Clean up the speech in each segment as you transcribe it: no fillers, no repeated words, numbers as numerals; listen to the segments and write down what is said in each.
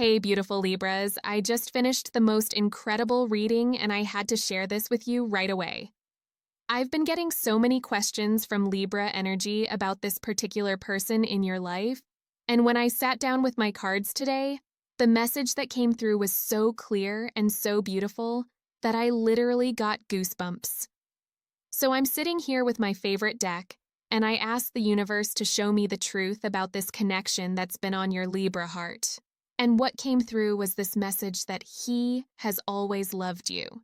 Hey, beautiful Libras. I just finished the most incredible reading and I had to share this with you right away. I've been getting so many questions from Libra energy about this particular person in your life, and when I sat down with my cards today, the message that came through was so clear and so beautiful that I literally got goosebumps. So I'm sitting here with my favorite deck, and I asked the universe to show me the truth about this connection that's been on your Libra heart. And what came through was this message that he has always loved you.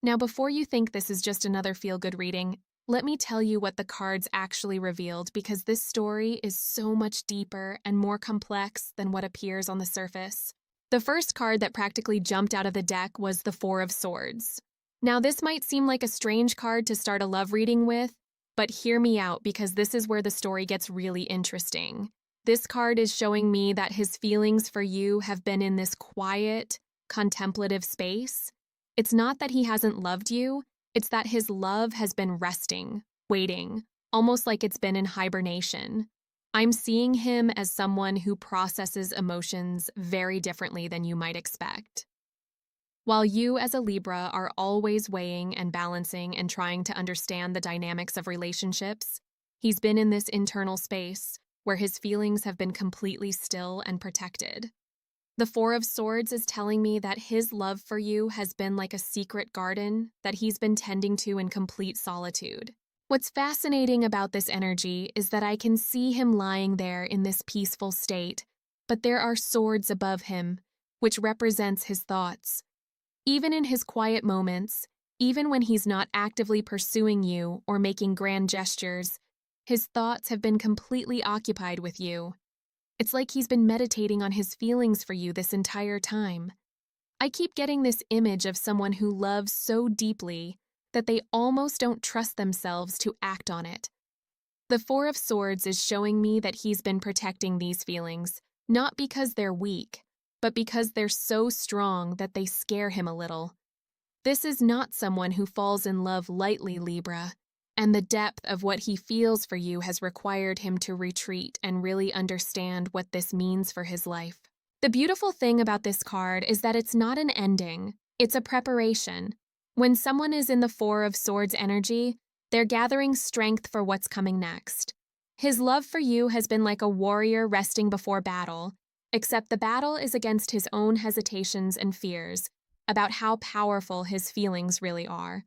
Now, before you think this is just another feel-good reading, let me tell you what the cards actually revealed, because this story is so much deeper and more complex than what appears on the surface. The first card that practically jumped out of the deck was the Four of Swords. Now, this might seem like a strange card to start a love reading with, but hear me out, because this is where the story gets really interesting. This card is showing me that his feelings for you have been in this quiet, contemplative space. It's not that he hasn't loved you, it's that his love has been resting, waiting, almost like it's been in hibernation. I'm seeing him as someone who processes emotions very differently than you might expect. While you as a Libra are always weighing and balancing and trying to understand the dynamics of relationships, he's been in this internal space where his feelings have been completely still and protected. The Four of Swords is telling me that his love for you has been like a secret garden that he's been tending to in complete solitude. What's fascinating about this energy is that I can see him lying there in this peaceful state, but there are swords above him, which represents his thoughts. Even in his quiet moments, even when he's not actively pursuing you or making grand gestures, his thoughts have been completely occupied with you. It's like he's been meditating on his feelings for you this entire time. I keep getting this image of someone who loves so deeply that they almost don't trust themselves to act on it. The Four of Swords is showing me that he's been protecting these feelings, not because they're weak, but because they're so strong that they scare him a little. This is not someone who falls in love lightly, Libra, and the depth of what he feels for you has required him to retreat and really understand what this means for his life. The beautiful thing about this card is that it's not an ending, it's a preparation. When someone is in the Four of Swords energy, they're gathering strength for what's coming next. His love for you has been like a warrior resting before battle, except the battle is against his own hesitations and fears about how powerful his feelings really are.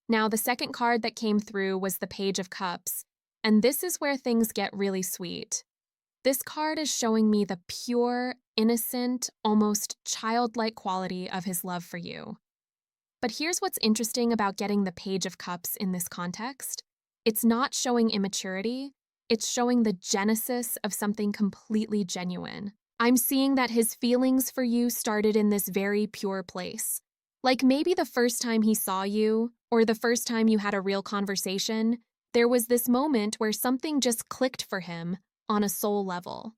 Now, the second card that came through was the Page of Cups, and this is where things get really sweet. This card is showing me the pure, innocent, almost childlike quality of his love for you. But here's what's interesting about getting the Page of Cups in this context. It's not showing immaturity, it's showing the genesis of something completely genuine. I'm seeing that his feelings for you started in this very pure place. Like maybe the first time he saw you, or the first time you had a real conversation, there was this moment where something just clicked for him on a soul level.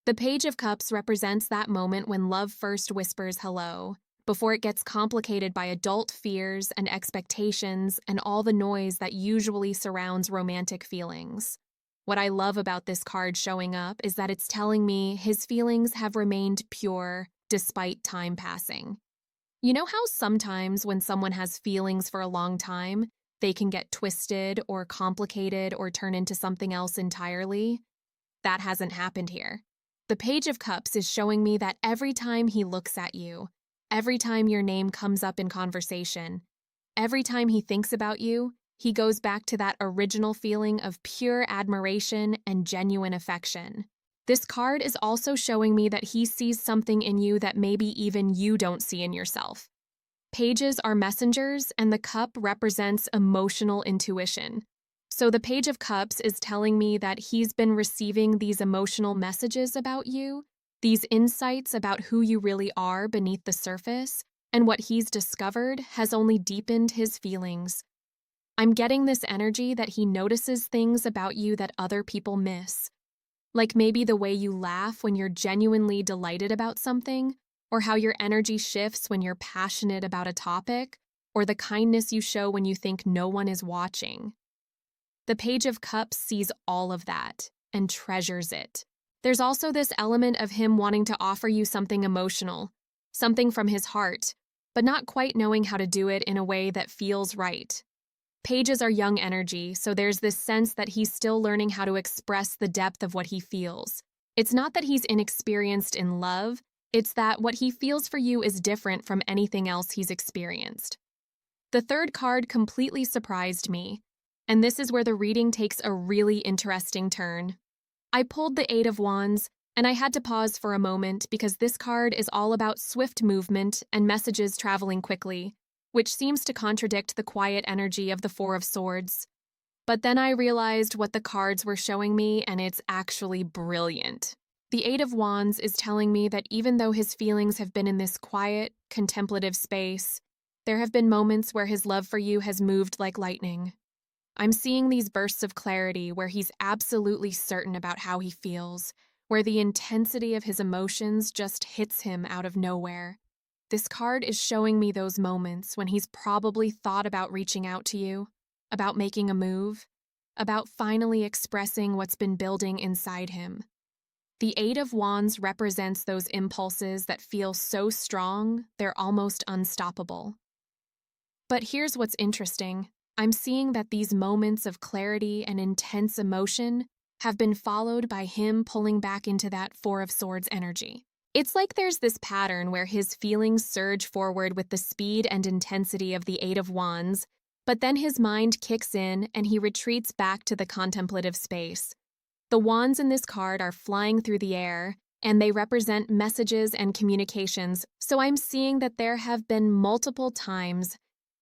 The Page of Cups represents that moment when love first whispers hello, before it gets complicated by adult fears and expectations and all the noise that usually surrounds romantic feelings. What I love about this card showing up is that it's telling me his feelings have remained pure despite time passing. You know how sometimes when someone has feelings for a long time, they can get twisted or complicated or turn into something else entirely? That hasn't happened here. The Page of Cups is showing me that every time he looks at you, every time your name comes up in conversation, every time he thinks about you, he goes back to that original feeling of pure admiration and genuine affection. This card is also showing me that he sees something in you that maybe even you don't see in yourself. Pages are messengers, and the cup represents emotional intuition. So the Page of Cups is telling me that he's been receiving these emotional messages about you, these insights about who you really are beneath the surface, and what he's discovered has only deepened his feelings. I'm getting this energy that he notices things about you that other people miss. Like maybe the way you laugh when you're genuinely delighted about something, or how your energy shifts when you're passionate about a topic, or the kindness you show when you think no one is watching. The Page of Cups sees all of that and treasures it. There's also this element of him wanting to offer you something emotional, something from his heart, but not quite knowing how to do it in a way that feels right. Pages are young energy, so there's this sense that he's still learning how to express the depth of what he feels. It's not that he's inexperienced in love, it's that what he feels for you is different from anything else he's experienced. The third card completely surprised me, and this is where the reading takes a really interesting turn. I pulled the Eight of Wands, and I had to pause for a moment because this card is all about swift movement and messages traveling quickly, which seems to contradict the quiet energy of the Four of Swords. But then I realized what the cards were showing me, and it's actually brilliant. The Eight of Wands is telling me that even though his feelings have been in this quiet, contemplative space, there have been moments where his love for you has moved like lightning. I'm seeing these bursts of clarity where he's absolutely certain about how he feels, where the intensity of his emotions just hits him out of nowhere. This card is showing me those moments when he's probably thought about reaching out to you, about making a move, about finally expressing what's been building inside him. The Eight of Wands represents those impulses that feel so strong, they're almost unstoppable. But here's what's interesting. I'm seeing that these moments of clarity and intense emotion have been followed by him pulling back into that Four of Swords energy. It's like there's this pattern where his feelings surge forward with the speed and intensity of the Eight of Wands, but then his mind kicks in and he retreats back to the contemplative space. The wands in this card are flying through the air, and they represent messages and communications, so I'm seeing that there have been multiple times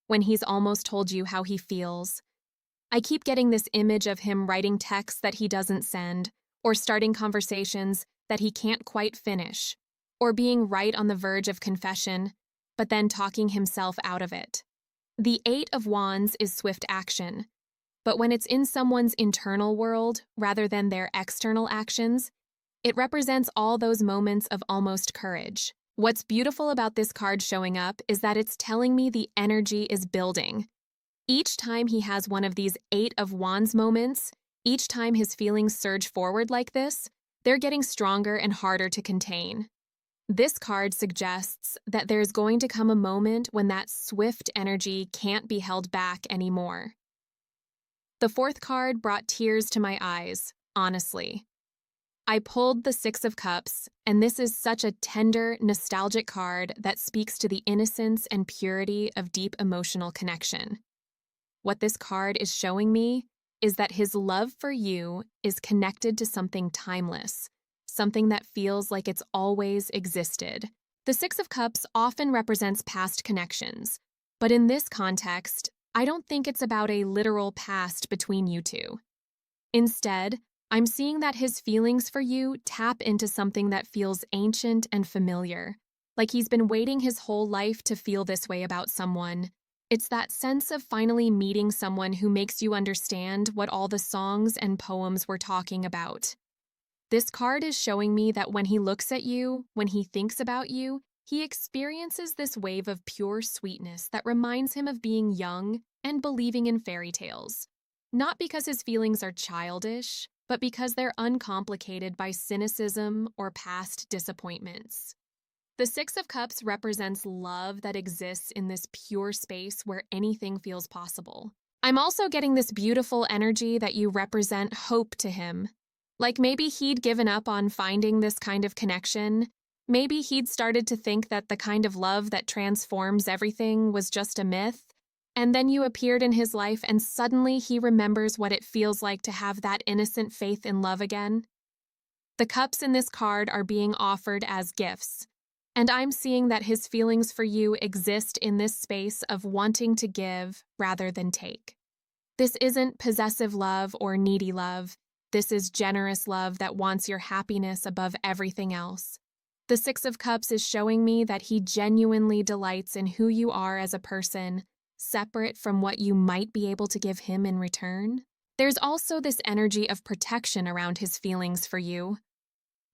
when he's almost told you how he feels. I keep getting this image of him writing texts that he doesn't send, or starting conversations that he can't quite finish, or being right on the verge of confession, but then talking himself out of it. The Eight of Wands is swift action, but when it's in someone's internal world rather than their external actions, it represents all those moments of almost courage. What's beautiful about this card showing up is that it's telling me the energy is building. Each time he has one of these Eight of Wands moments, each time his feelings surge forward like this, they're getting stronger and harder to contain. This card suggests that there's going to come a moment when that swift energy can't be held back anymore. The fourth card brought tears to my eyes, honestly. I pulled the Six of Cups, and this is such a tender, nostalgic card that speaks to the innocence and purity of deep emotional connection. What this card is showing me is that his love for you is connected to something timeless, something that feels like it's always existed. The Six of Cups often represents past connections, but in this context, I don't think it's about a literal past between you two. Instead, I'm seeing that his feelings for you tap into something that feels ancient and familiar, like he's been waiting his whole life to feel this way about someone. It's that sense of finally meeting someone who makes you understand what all the songs and poems were talking about. This card is showing me that when he looks at you, when he thinks about you, he experiences this wave of pure sweetness that reminds him of being young and believing in fairy tales. Not because his feelings are childish, but because they're uncomplicated by cynicism or past disappointments. The Six of Cups represents love that exists in this pure space where anything feels possible. I'm also getting this beautiful energy that you represent hope to him. Like maybe he'd given up on finding this kind of connection. Maybe he'd started to think that the kind of love that transforms everything was just a myth. And then you appeared in his life and suddenly he remembers what it feels like to have that innocent faith in love again. The cups in this card are being offered as gifts, and I'm seeing that his feelings for you exist in this space of wanting to give rather than take. This isn't possessive love or needy love. This is generous love that wants your happiness above everything else. The Six of Cups is showing me that he genuinely delights in who you are as a person, separate from what you might be able to give him in return. There's also this energy of protection around his feelings for you.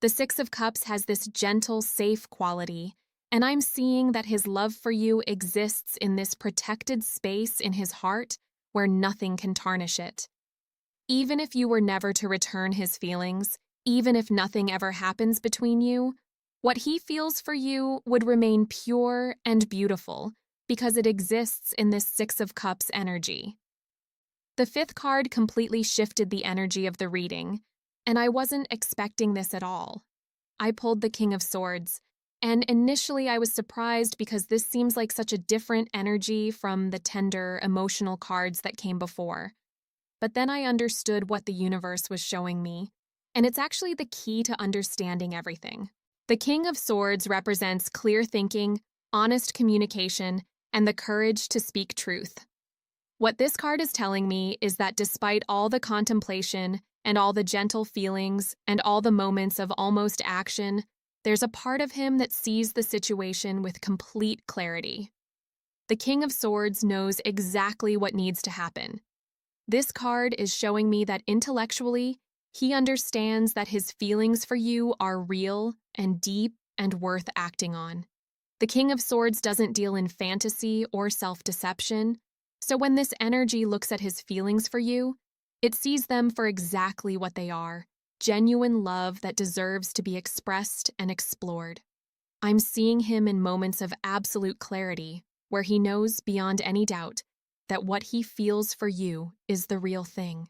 The Six of Cups has this gentle, safe quality, and I'm seeing that his love for you exists in this protected space in his heart where nothing can tarnish it. Even if you were never to return his feelings, even if nothing ever happens between you, what he feels for you would remain pure and beautiful because it exists in this Six of Cups energy. The fifth card completely shifted the energy of the reading, and I wasn't expecting this at all. I pulled the King of Swords, and initially I was surprised because this seems like such a different energy from the tender, emotional cards that came before. But then I understood what the universe was showing me, and it's actually the key to understanding everything. The King of Swords represents clear thinking, honest communication, and the courage to speak truth. What this card is telling me is that despite all the contemplation and all the gentle feelings and all the moments of almost action, there's a part of him that sees the situation with complete clarity. The King of Swords knows exactly what needs to happen. This card is showing me that intellectually, he understands that his feelings for you are real and deep and worth acting on. The King of Swords doesn't deal in fantasy or self-deception, so when this energy looks at his feelings for you, it sees them for exactly what they are, genuine love that deserves to be expressed and explored. I'm seeing him in moments of absolute clarity, where he knows beyond any doubt that what he feels for you is the real thing.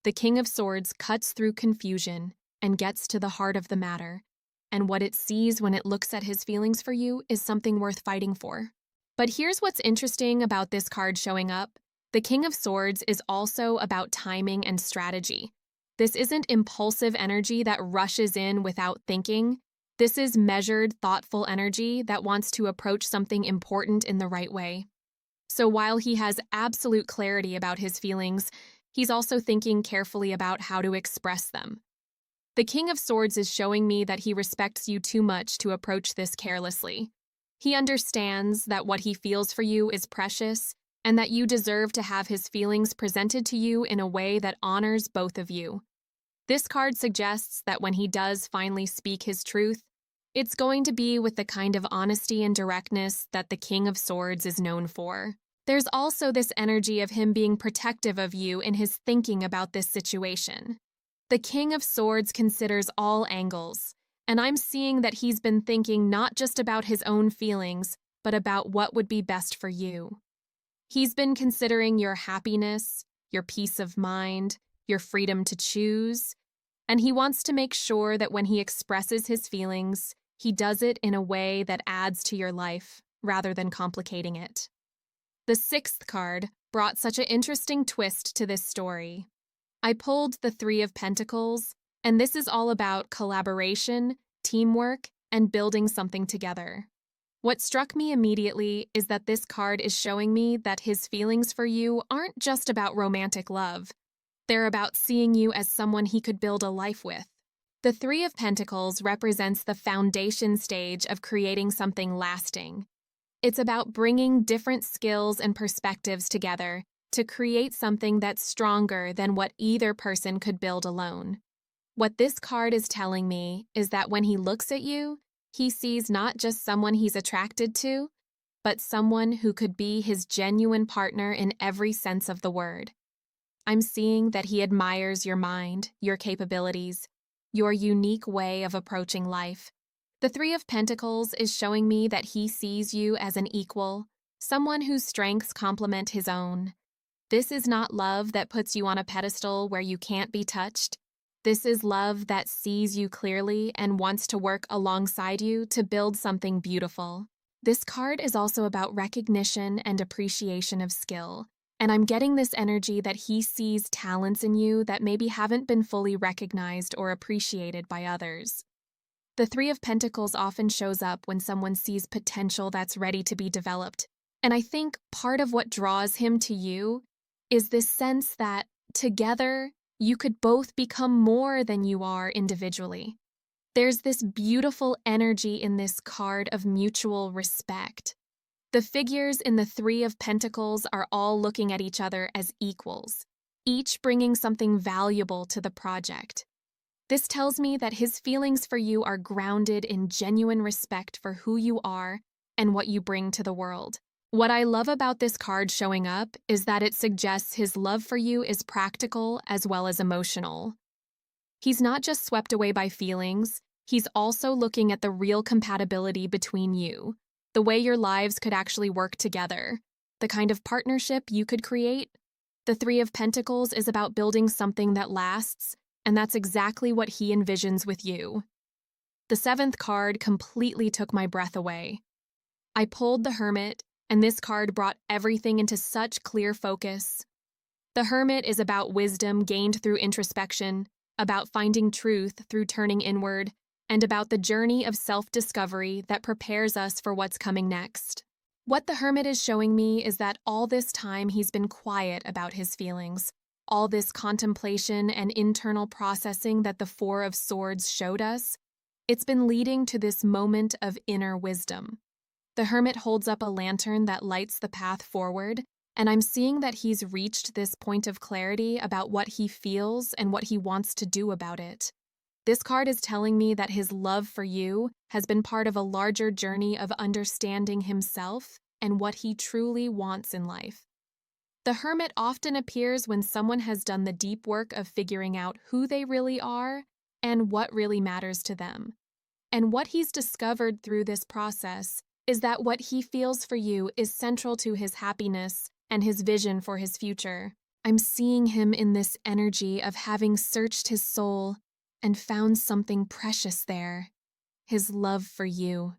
The King of Swords cuts through confusion and gets to the heart of the matter, and what it sees when it looks at his feelings for you is something worth fighting for. But here's what's interesting about this card showing up. The King of Swords is also about timing and strategy. This isn't impulsive energy that rushes in without thinking. This is measured, thoughtful energy that wants to approach something important in the right way. So while he has absolute clarity about his feelings, he's also thinking carefully about how to express them. The King of Swords is showing me that he respects you too much to approach this carelessly. He understands that what he feels for you is precious and that you deserve to have his feelings presented to you in a way that honors both of you. This card suggests that when he does finally speak his truth, it's going to be with the kind of honesty and directness that the King of Swords is known for. There's also this energy of him being protective of you in his thinking about this situation. The King of Swords considers all angles, and I'm seeing that he's been thinking not just about his own feelings, but about what would be best for you. He's been considering your happiness, your peace of mind, your freedom to choose, and he wants to make sure that when he expresses his feelings, he does it in a way that adds to your life rather than complicating it. The sixth card brought such an interesting twist to this story. I pulled the Three of Pentacles, and this is all about collaboration, teamwork, and building something together. What struck me immediately is that this card is showing me that his feelings for you aren't just about romantic love. They're about seeing you as someone he could build a life with. The Three of Pentacles represents the foundation stage of creating something lasting. It's about bringing different skills and perspectives together to create something that's stronger than what either person could build alone. What this card is telling me is that when he looks at you, he sees not just someone he's attracted to, but someone who could be his genuine partner in every sense of the word. I'm seeing that he admires your mind, your capabilities, your unique way of approaching life. The Three of Pentacles is showing me that he sees you as an equal, someone whose strengths complement his own. This is not love that puts you on a pedestal where you can't be touched. This is love that sees you clearly and wants to work alongside you to build something beautiful. This card is also about recognition and appreciation of skill, and I'm getting this energy that he sees talents in you that maybe haven't been fully recognized or appreciated by others. The Three of Pentacles often shows up when someone sees potential that's ready to be developed, and I think part of what draws him to you is this sense that, together, you could both become more than you are individually. There's this beautiful energy in this card of mutual respect. The figures in the Three of Pentacles are all looking at each other as equals, each bringing something valuable to the project. This tells me that his feelings for you are grounded in genuine respect for who you are and what you bring to the world. What I love about this card showing up is that it suggests his love for you is practical as well as emotional. He's not just swept away by feelings, he's also looking at the real compatibility between you, the way your lives could actually work together, the kind of partnership you could create. The Three of Pentacles is about building something that lasts, and that's exactly what he envisions with you. The seventh card completely took my breath away. I pulled the Hermit, and this card brought everything into such clear focus. The Hermit is about wisdom gained through introspection, about finding truth through turning inward, and about the journey of self-discovery that prepares us for what's coming next. What the Hermit is showing me is that all this time he's been quiet about his feelings, all this contemplation and internal processing that the Four of Swords showed us, it's been leading to this moment of inner wisdom. The Hermit holds up a lantern that lights the path forward, and I'm seeing that he's reached this point of clarity about what he feels and what he wants to do about it. This card is telling me that his love for you has been part of a larger journey of understanding himself and what he truly wants in life. The Hermit often appears when someone has done the deep work of figuring out who they really are and what really matters to them. And what he's discovered through this process is that what he feels for you is central to his happiness and his vision for his future. I'm seeing him in this energy of having searched his soul and found something precious there, his love for you.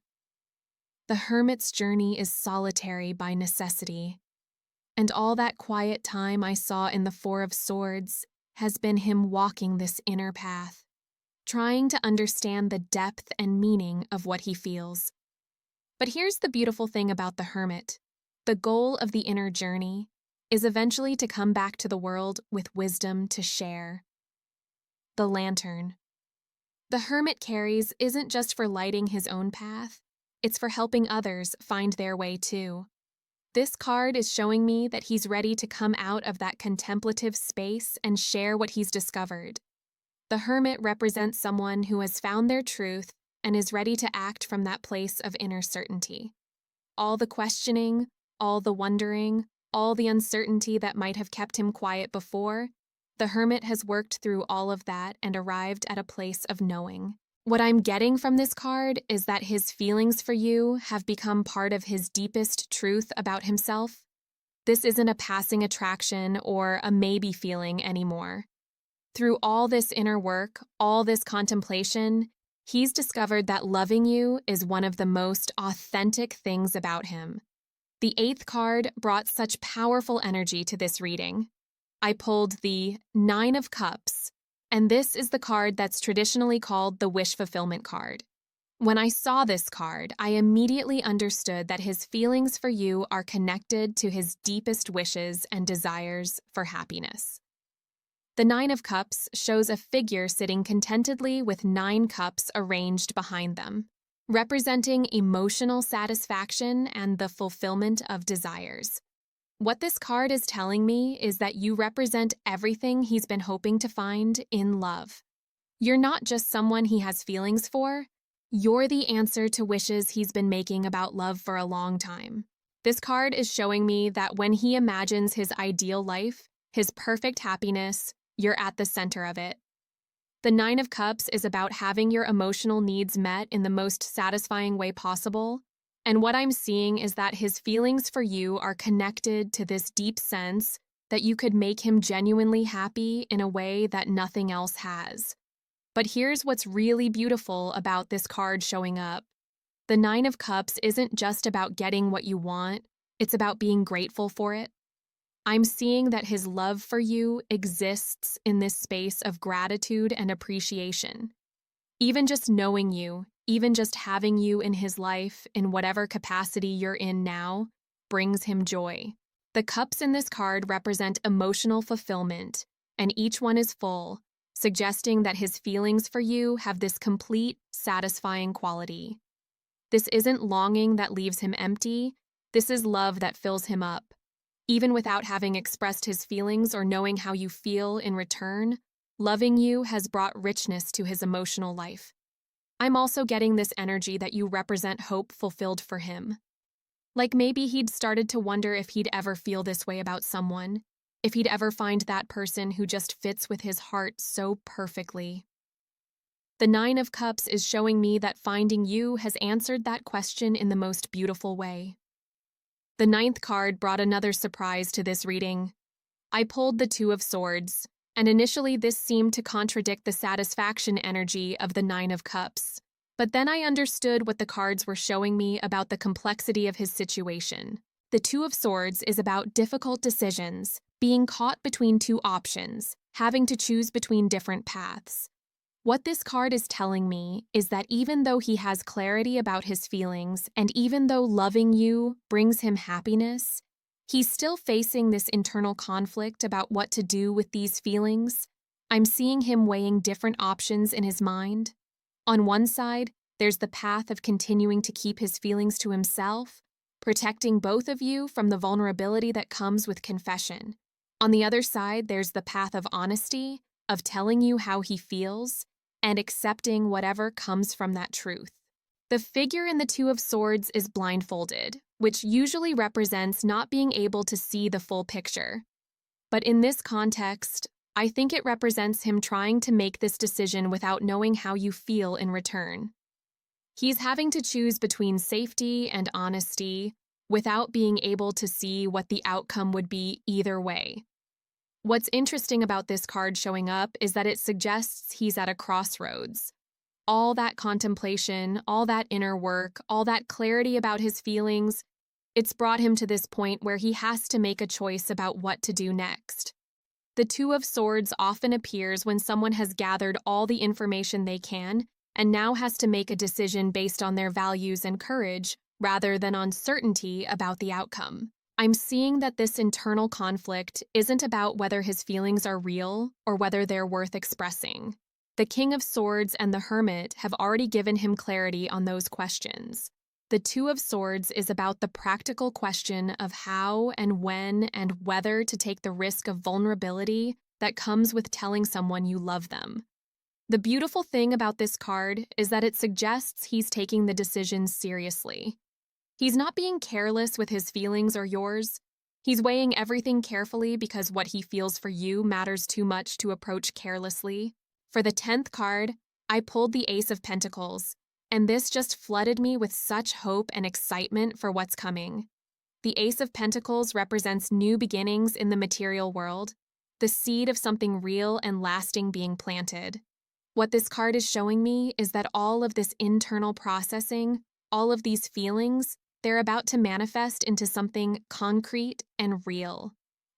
The Hermit's journey is solitary by necessity, and all that quiet time I saw in the Four of Swords has been him walking this inner path, trying to understand the depth and meaning of what he feels. But here's the beautiful thing about the Hermit. The goal of the inner journey is eventually to come back to the world with wisdom to share. The lantern. The Hermit carries isn't just for lighting his own path, it's for helping others find their way too. This card is showing me that he's ready to come out of that contemplative space and share what he's discovered. The Hermit represents someone who has found their truth and is ready to act from that place of inner certainty. All the questioning, all the wondering, all the uncertainty that might have kept him quiet before, the Hermit has worked through all of that and arrived at a place of knowing. What I'm getting from this card is that his feelings for you have become part of his deepest truth about himself. This isn't a passing attraction or a maybe feeling anymore. Through all this inner work, all this contemplation, he's discovered that loving you is one of the most authentic things about him. The eighth card brought such powerful energy to this reading. I pulled the Nine of Cups, and this is the card that's traditionally called the wish fulfillment card. When I saw this card, I immediately understood that his feelings for you are connected to his deepest wishes and desires for happiness. The Nine of Cups shows a figure sitting contentedly with 9 cups arranged behind them, representing emotional satisfaction and the fulfillment of desires. What this card is telling me is that you represent everything he's been hoping to find in love. You're not just someone he has feelings for, you're the answer to wishes he's been making about love for a long time. This card is showing me that when he imagines his ideal life, his perfect happiness, you're at the center of it. The Nine of Cups is about having your emotional needs met in the most satisfying way possible, and what I'm seeing is that his feelings for you are connected to this deep sense that you could make him genuinely happy in a way that nothing else has. But here's what's really beautiful about this card showing up. The Nine of Cups isn't just about getting what you want, it's about being grateful for it. I'm seeing that his love for you exists in this space of gratitude and appreciation. Even just knowing you, even just having you in his life, in whatever capacity you're in now, brings him joy. The cups in this card represent emotional fulfillment, and each one is full, suggesting that his feelings for you have this complete, satisfying quality. This isn't longing that leaves him empty, this is love that fills him up. Even without having expressed his feelings or knowing how you feel in return, loving you has brought richness to his emotional life. I'm also getting this energy that you represent hope fulfilled for him. Like maybe he'd started to wonder if he'd ever feel this way about someone, if he'd ever find that person who just fits with his heart so perfectly. The Nine of Cups is showing me that finding you has answered that question in the most beautiful way. The ninth card brought another surprise to this reading. I pulled the Two of Swords, and initially this seemed to contradict the satisfaction energy of the Nine of Cups. But then I understood what the cards were showing me about the complexity of his situation. The Two of Swords is about difficult decisions, being caught between two options, having to choose between different paths. What this card is telling me is that even though he has clarity about his feelings, and even though loving you brings him happiness, he's still facing this internal conflict about what to do with these feelings. I'm seeing him weighing different options in his mind. On one side, there's the path of continuing to keep his feelings to himself, protecting both of you from the vulnerability that comes with confession. On the other side, there's the path of honesty, of telling you how he feels, and accepting whatever comes from that truth. The figure in the Two of Swords is blindfolded, which usually represents not being able to see the full picture. But in this context, I think it represents him trying to make this decision without knowing how you feel in return. He's having to choose between safety and honesty without being able to see what the outcome would be either way. What's interesting about this card showing up is that it suggests he's at a crossroads. All that contemplation, all that inner work, all that clarity about his feelings, it's brought him to this point where he has to make a choice about what to do next. The Two of Swords often appears when someone has gathered all the information they can and now has to make a decision based on their values and courage rather than on certainty about the outcome. I'm seeing that this internal conflict isn't about whether his feelings are real or whether they're worth expressing. The King of Swords and the Hermit have already given him clarity on those questions. The Two of Swords is about the practical question of how and when and whether to take the risk of vulnerability that comes with telling someone you love them. The beautiful thing about this card is that it suggests he's taking the decision seriously. He's not being careless with his feelings or yours. He's weighing everything carefully because what he feels for you matters too much to approach carelessly. For the 10th card, I pulled the Ace of Pentacles, and this just flooded me with such hope and excitement for what's coming. The Ace of Pentacles represents new beginnings in the material world, the seed of something real and lasting being planted. What this card is showing me is that all of this internal processing, all of these feelings, they're about to manifest into something concrete and real.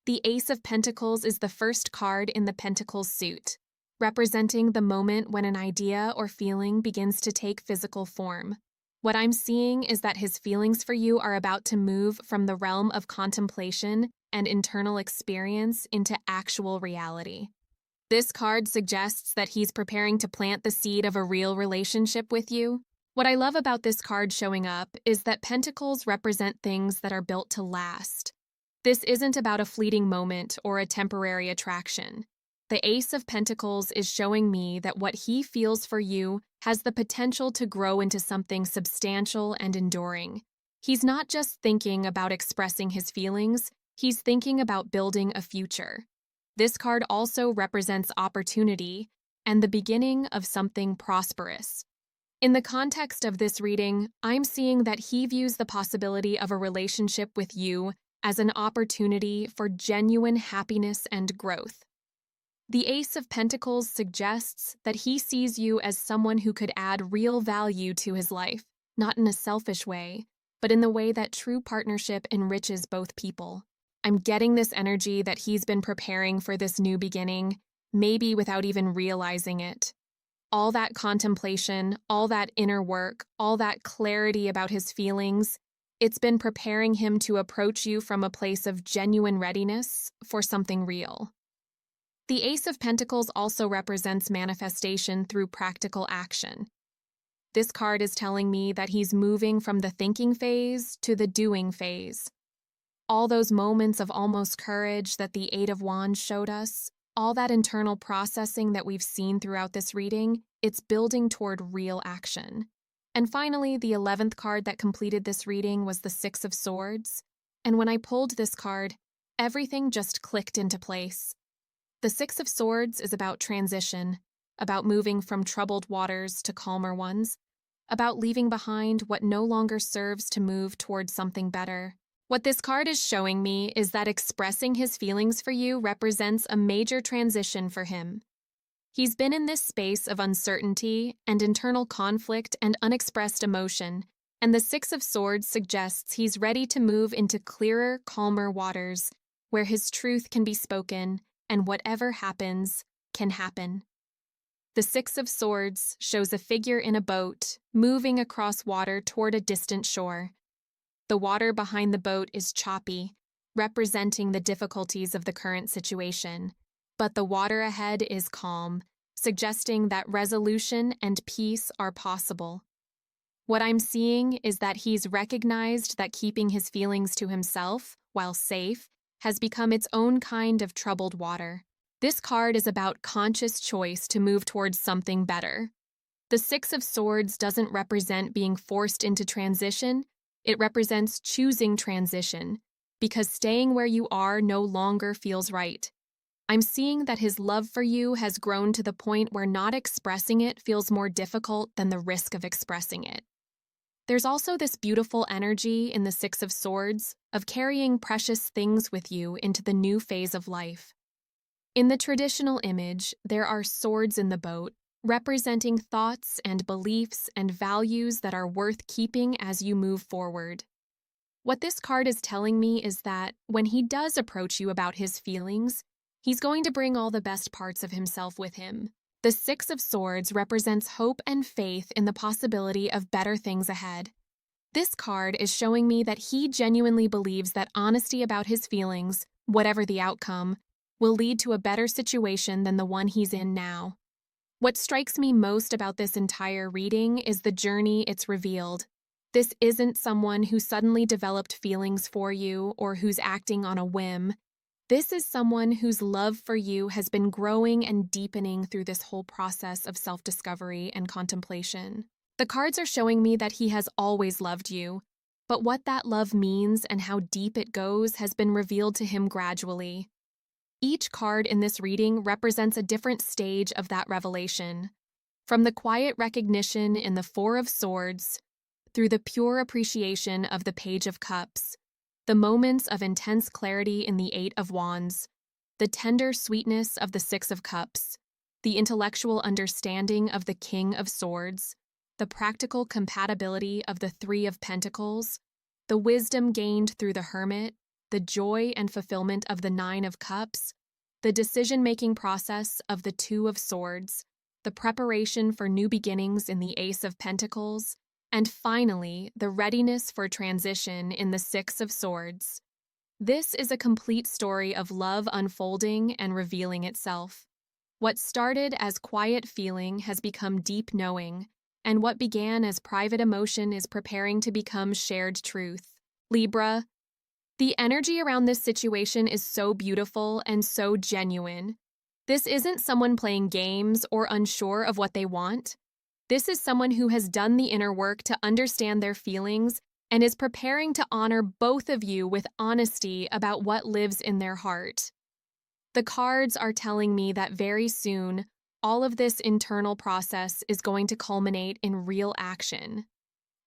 The Ace of Pentacles is the first card in the Pentacles suit, representing the moment when an idea or feeling begins to take physical form. What I'm seeing is that his feelings for you are about to move from the realm of contemplation and internal experience into actual reality. This card suggests that he's preparing to plant the seed of a real relationship with you. What I love about this card showing up is that pentacles represent things that are built to last. This isn't about a fleeting moment or a temporary attraction. The Ace of Pentacles is showing me that what he feels for you has the potential to grow into something substantial and enduring. He's not just thinking about expressing his feelings, he's thinking about building a future. This card also represents opportunity and the beginning of something prosperous. In the context of this reading, I'm seeing that he views the possibility of a relationship with you as an opportunity for genuine happiness and growth. The Ace of Pentacles suggests that he sees you as someone who could add real value to his life, not in a selfish way, but in the way that true partnership enriches both people. I'm getting this energy that he's been preparing for this new beginning, maybe without even realizing it. All that contemplation, all that inner work, all that clarity about his feelings, it's been preparing him to approach you from a place of genuine readiness for something real. The Ace of Pentacles also represents manifestation through practical action. This card is telling me that he's moving from the thinking phase to the doing phase. All those moments of almost courage that the Eight of Wands showed us, all that internal processing that we've seen throughout this reading, it's building toward real action. And finally, the 11th card that completed this reading was the Six of Swords. And when I pulled this card, everything just clicked into place. The Six of Swords is about transition, about moving from troubled waters to calmer ones, about leaving behind what no longer serves to move towards something better. What this card is showing me is that expressing his feelings for you represents a major transition for him. He's been in this space of uncertainty and internal conflict and unexpressed emotion, and the Six of Swords suggests he's ready to move into clearer, calmer waters, where his truth can be spoken and whatever happens can happen. The Six of Swords shows a figure in a boat moving across water toward a distant shore. The water behind the boat is choppy, representing the difficulties of the current situation, but the water ahead is calm, suggesting that resolution and peace are possible. What I'm seeing is that he's recognized that keeping his feelings to himself, while safe, has become its own kind of troubled water. This card is about conscious choice to move towards something better. The Six of Swords doesn't represent being forced into transition, it represents choosing transition, because staying where you are no longer feels right. I'm seeing that his love for you has grown to the point where not expressing it feels more difficult than the risk of expressing it. There's also this beautiful energy in the Six of Swords of carrying precious things with you into the new phase of life. In the traditional image, there are swords in the boat, representing thoughts and beliefs and values that are worth keeping as you move forward. What this card is telling me is that when he does approach you about his feelings, he's going to bring all the best parts of himself with him. The Six of Swords represents hope and faith in the possibility of better things ahead. This card is showing me that he genuinely believes that honesty about his feelings, whatever the outcome, will lead to a better situation than the one he's in now. What strikes me most about this entire reading is the journey it's revealed. This isn't someone who suddenly developed feelings for you or who's acting on a whim. This is someone whose love for you has been growing and deepening through this whole process of self-discovery and contemplation. The cards are showing me that he has always loved you, but what that love means and how deep it goes has been revealed to him gradually. Each card in this reading represents a different stage of that revelation, from the quiet recognition in the Four of Swords, through the pure appreciation of the Page of Cups, the moments of intense clarity in the Eight of Wands, the tender sweetness of the Six of Cups, the intellectual understanding of the King of Swords, the practical compatibility of the Three of Pentacles, the wisdom gained through the Hermit, the joy and fulfillment of the Nine of Cups, the decision-making process of the Two of Swords, the preparation for new beginnings in the Ace of Pentacles, and finally, the readiness for transition in the Six of Swords. This is a complete story of love unfolding and revealing itself. What started as quiet feeling has become deep knowing, and what began as private emotion is preparing to become shared truth. Libra, the energy around this situation is so beautiful and so genuine. This isn't someone playing games or unsure of what they want. This is someone who has done the inner work to understand their feelings and is preparing to honor both of you with honesty about what lives in their heart. The cards are telling me that very soon, all of this internal process is going to culminate in real action.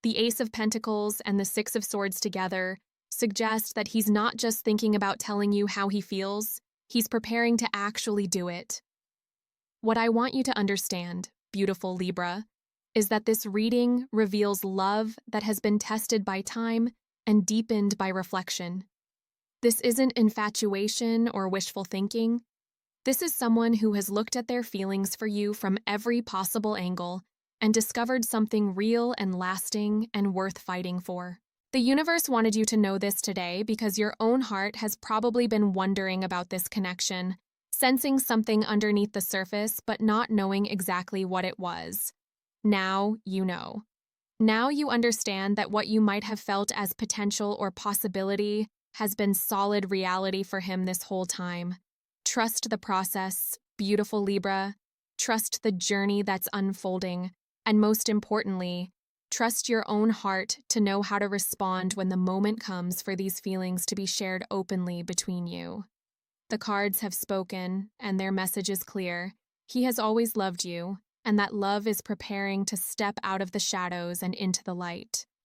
The Ace of Pentacles and the Six of Swords together suggest that he's not just thinking about telling you how he feels, he's preparing to actually do it. What I want you to understand, beautiful Libra, is that this reading reveals love that has been tested by time and deepened by reflection. This isn't infatuation or wishful thinking. This is someone who has looked at their feelings for you from every possible angle and discovered something real and lasting and worth fighting for. The universe wanted you to know this today because your own heart has probably been wondering about this connection, sensing something underneath the surface but not knowing exactly what it was. Now you know. Now you understand that what you might have felt as potential or possibility has been solid reality for him this whole time. Trust the process, beautiful Libra. Trust the journey that's unfolding. And most importantly, trust your own heart to know how to respond when the moment comes for these feelings to be shared openly between you. The cards have spoken, and their message is clear. He has always loved you, and that love is preparing to step out of the shadows and into the light.